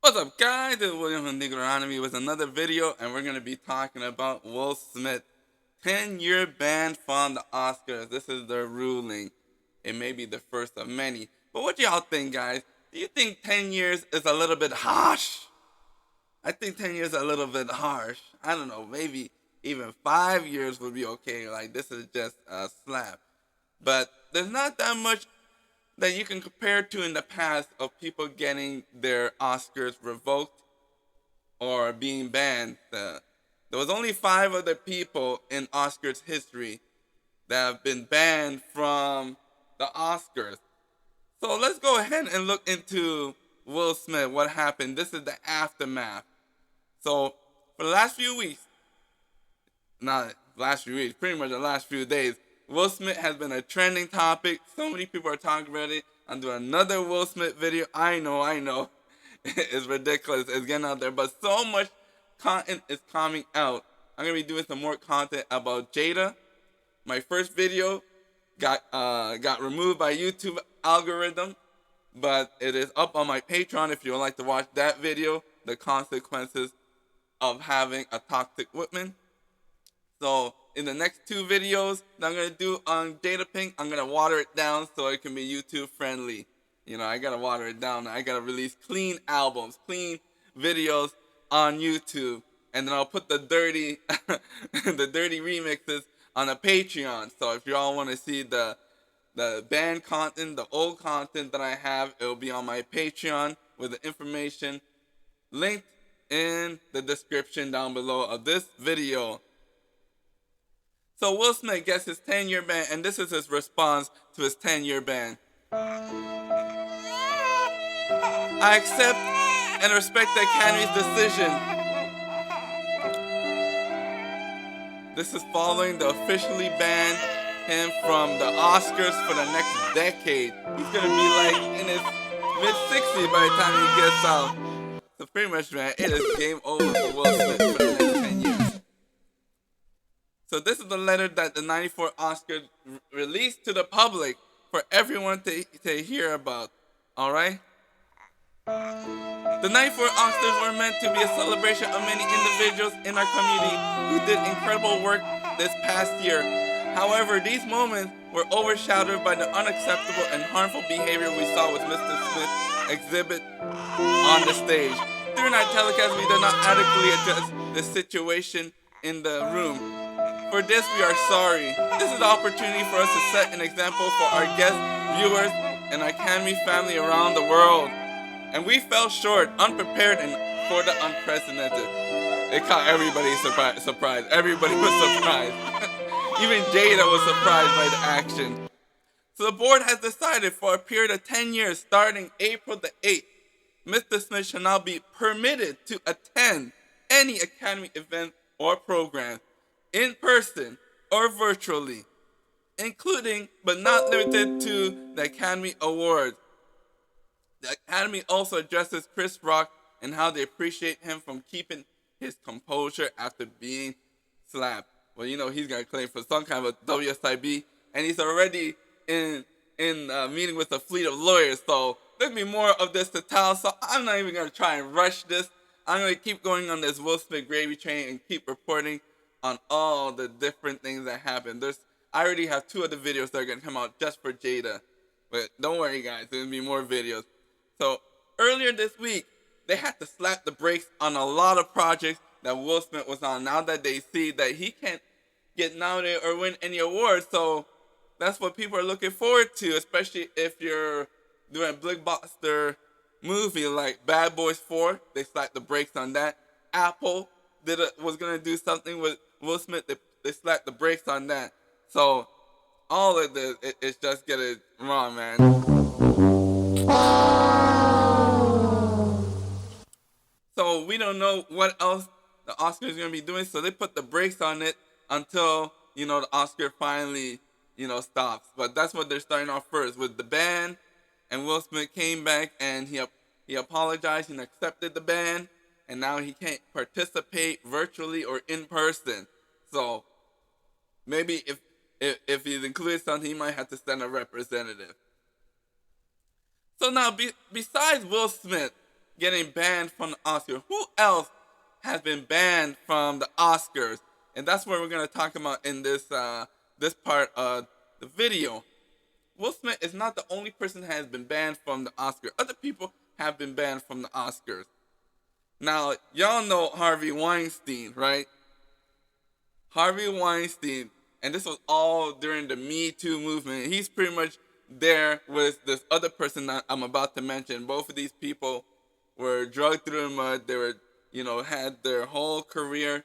What's up, guys? This is William from Negronomy with another video, and we're going to be talking about Will Smith. 10-year ban from the Oscars. This is their ruling. It may be the first of many. But what do y'all think, guys? Do you think 10 years is a little bit harsh? I think 10 years is a little bit harsh. I don't know, maybe even 5 years would be okay. Like, this is just a slap. But there's not that much that you can compare to in the past of people getting their Oscars revoked or being banned. There was only 5 other people in Oscars history that have been banned from the Oscars. So let's go ahead and look into Will Smith, what happened. This is the aftermath. So for the last few weeks, pretty much the last few days, Will Smith has been a trending topic. So many people are talking about it. I'm doing another Will Smith video. I know. It's ridiculous. It's getting out there. But so much content is coming out. I'm going to be doing some more content about Jada. My first video got removed by YouTube algorithm. But it is up on my Patreon if you would like to watch that video. The consequences of having a toxic woman. So in the next 2 videos that I'm going to do on Jada Pink, I'm going to water it down so it can be YouTube friendly. You know, I got to water it down. I got to release clean albums, clean videos on YouTube. And then I'll put the dirty the dirty remixes on a Patreon. So if y'all want to see the banned content, the old content that I have, it will be on my Patreon with the information linked in the description down below of this video. So Will Smith gets his 10-year ban, and this is his response to his 10-year ban. I accept and respect the Academy's decision. This is following the officially banned him from the Oscars for the next decade. He's gonna be like in his mid-60s by the time he gets out. So pretty much, man, it is game over for Will Smith for the next 10 years. So this is the letter that the 94 Oscars released to the public for everyone to hear about. Alright? The 94 Oscars were meant to be a celebration of many individuals in our community who did incredible work this past year. However, these moments were overshadowed by the unacceptable and harmful behavior we saw with Mr. Smith exhibit on the stage. During our telecast, we did not adequately address the situation in the room. For this, we are sorry. This is the opportunity for us to set an example for our guests, viewers, and our Academy family around the world. And we fell short, unprepared, and for the unprecedented. It caught everybody surprised. Everybody was surprised. Even Jada was surprised by the action. So the board has decided for a period of 10 years, starting April the 8th, Mr. Smith shall now be permitted to attend any Academy event or program, in person or virtually, including but not limited to the Academy Awards. The Academy also addresses Chris Rock and how they appreciate him from keeping his composure after being slapped. Well, you know, he's going to claim for some kind of a WSIB, and he's already in meeting with a fleet of lawyers, so there'll be more of this to tell, so I'm not even going to try and rush this. I'm going to keep going on this Will Smith gravy train and keep reporting on all the different things that happen. I already have 2 other videos that are going to come out just for Jada. But don't worry, guys. There's going to be more videos. So earlier this week, they had to slap the brakes on a lot of projects that Will Smith was on. Now that they see that he can't get nominated or win any awards. So that's what people are looking forward to, especially if you're doing a blockbuster movie like Bad Boys 4. They slapped the brakes on that. Apple was going to do something with Will Smith. They slapped the brakes on that. So all of this, it's just getting wrong, man. So we don't know what else the Oscars are going to be doing. So they put the brakes on it until, you know, the Oscar finally, you know, stops. But that's what they're starting off first with the ban. And Will Smith came back and he apologized and accepted the ban. And now he can't participate virtually or in person. So maybe if he's included something, he might have to send a representative. So now, besides Will Smith, getting banned from the Oscars. Who else has been banned from the Oscars? And that's what we're going to talk about in this this part of the video. Will Smith is not the only person that has been banned from the Oscars. Other people have been banned from the Oscars. Now, y'all know Harvey Weinstein, right? Harvey Weinstein, and this was all during the Me Too movement. He's pretty much there with this other person that I'm about to mention. Both of these people were drugged through the mud. They were, had their whole career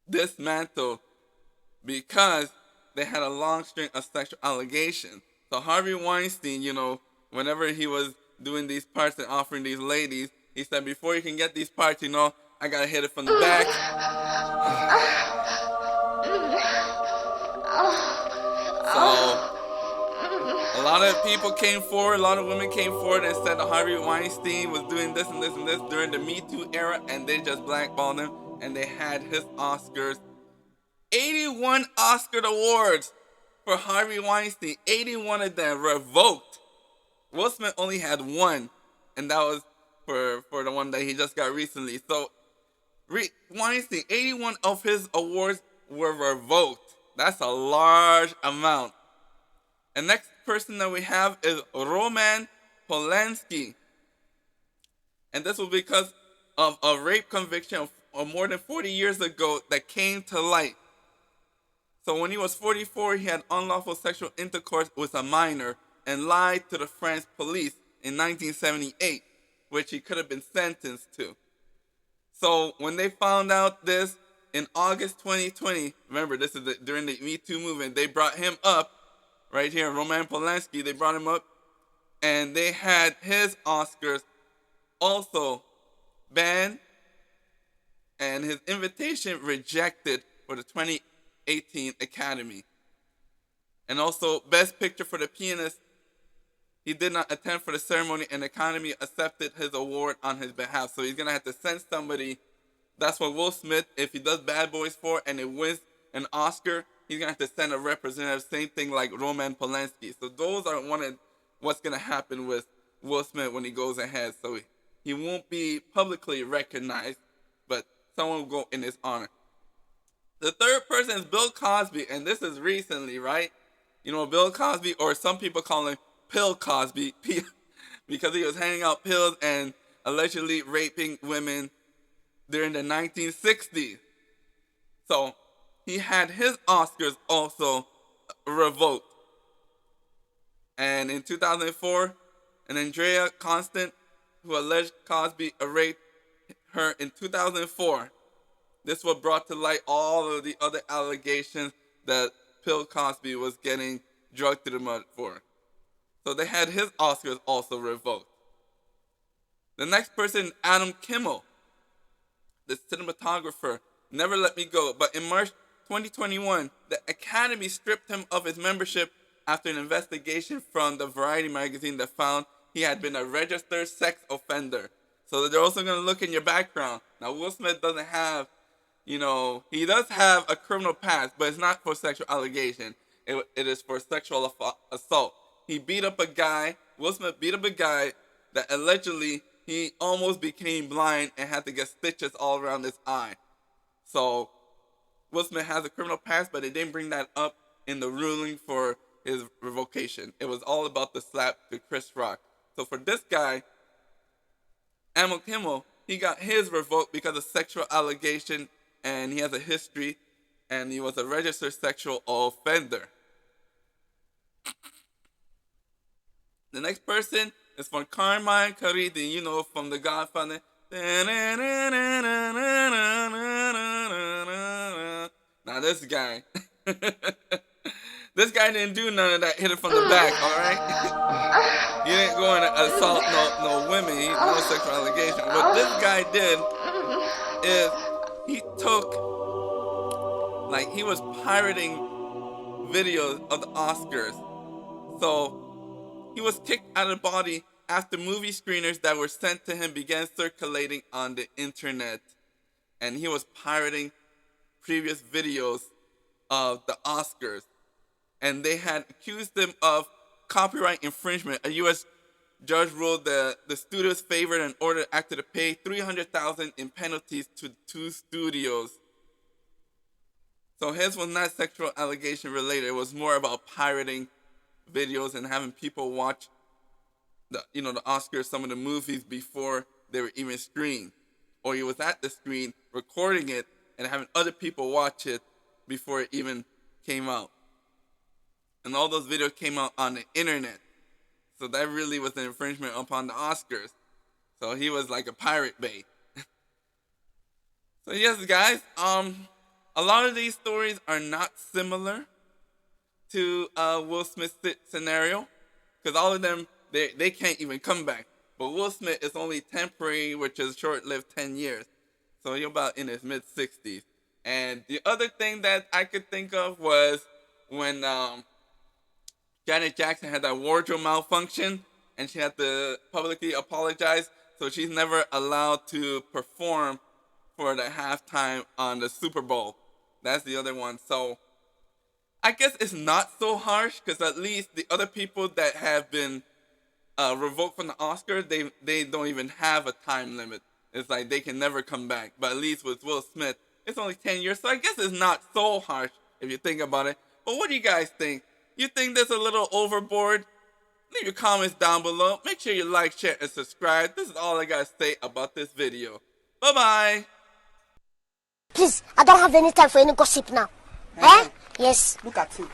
dismantled because they had a long string of sexual allegations. So Harvey Weinstein, whenever he was doing these parts and offering these ladies, he said, before you can get these parts, I gotta hit it from the back. So a lot of people came forward, a lot of women came forward and said that Harvey Weinstein was doing this and this and this during the Me Too era, and they just blackballed him, and they had his Oscars. 81 Oscar awards for Harvey Weinstein, 81 of them revoked. Will Smith only had one, and that was for the one that he just got recently. So Weinstein, 81 of his awards were revoked. That's a large amount. And next person that we have is Roman Polanski. And this was because of a rape conviction of more than 40 years ago that came to light. So when he was 44, he had unlawful sexual intercourse with a minor and lied to the French police in 1978, which he could have been sentenced to. So when they found out this in August 2020, remember this is during the Me Too movement, they brought him up, right here, Roman Polanski, they brought him up, and they had his Oscars also banned and his invitation rejected for the 2018 Academy. And also, Best Picture for The Pianist, he did not attend for the ceremony, and the Academy accepted his award on his behalf. So he's going to have to send somebody. That's what Will Smith, if he does Bad Boys 4 and it wins an Oscar, he's going to have to send a representative. Same thing like Roman Polanski. So those are one of what's going to happen with Will Smith when he goes ahead. So he won't be publicly recognized, but someone will go in his honor. The third person is Bill Cosby, and this is recently, right? Bill Cosby, or some people call him Pill Cosby, because he was handing out pills and allegedly raping women during the 1960s. So he had his Oscars also revoked. And in 2004, an Andrea Constant, who alleged Cosby raped her in 2004, this was brought to light all of the other allegations that Bill Cosby was getting drugged through the mud for. So they had his Oscars also revoked. The next person, Adam Kimmel, the cinematographer, Never Let Me Go. But in March 2021, the Academy stripped him of his membership after an investigation from the Variety magazine that found he had been a registered sex offender. So they're also going to look in your background. Now, Will Smith doesn't have, he does have a criminal past, but it's not for sexual allegation. It is for sexual assault. He beat up a guy, Will Smith beat up a guy that allegedly he almost became blind and had to get stitches all around his eye. So Will Smith has a criminal past, but they didn't bring that up in the ruling for his revocation. It was all about the slap to Chris Rock. So for this guy, Adam Kimmel, he got his revoked because of sexual allegation, and he has a history, and he was a registered sexual offender. The next person is from Carmine Caridi, from The Godfather. Now this guy, this guy didn't do none of that, hit it from the back, all right? He didn't go and assault no women, no sexual allegation. What this guy did is he took, he was pirating videos of the Oscars. So he was kicked out of the body after movie screeners that were sent to him began circulating on the internet. And he was pirating previous videos of the Oscars. And they had accused him of copyright infringement. A U.S. judge ruled that the studios favored and ordered the actor to pay $300,000 in penalties to 2 studios. So his was not sexual allegation related. It was more about pirating videos and having people watch the Oscars, some of the movies before they were even screened. Or he was at the screen recording it and having other people watch it before it even came out. And all those videos came out on the internet. So that really was an infringement upon the Oscars. So he was like a pirate bay. So yes, guys, a lot of these stories are not similar to Will Smith's scenario, because all of them, they can't even come back. But Will Smith is only temporary, which is short-lived 10 years. So he's about in his mid-60s. And the other thing that I could think of was when Janet Jackson had that wardrobe malfunction, and she had to publicly apologize. So she's never allowed to perform for the halftime on the Super Bowl. That's the other one. So I guess it's not so harsh, because at least the other people that have been revoked from the Oscars, they don't even have a time limit. It's like they can never come back. But at least with Will Smith, it's only 10 years. So I guess it's not so harsh if you think about it. But what do you guys think? You think this is a little overboard? Leave your comments down below. Make sure you like, share, and subscribe. This is all I gotta say about this video. Bye-bye. Please, I don't have any time for any gossip now. Eh? Yes. Look at you.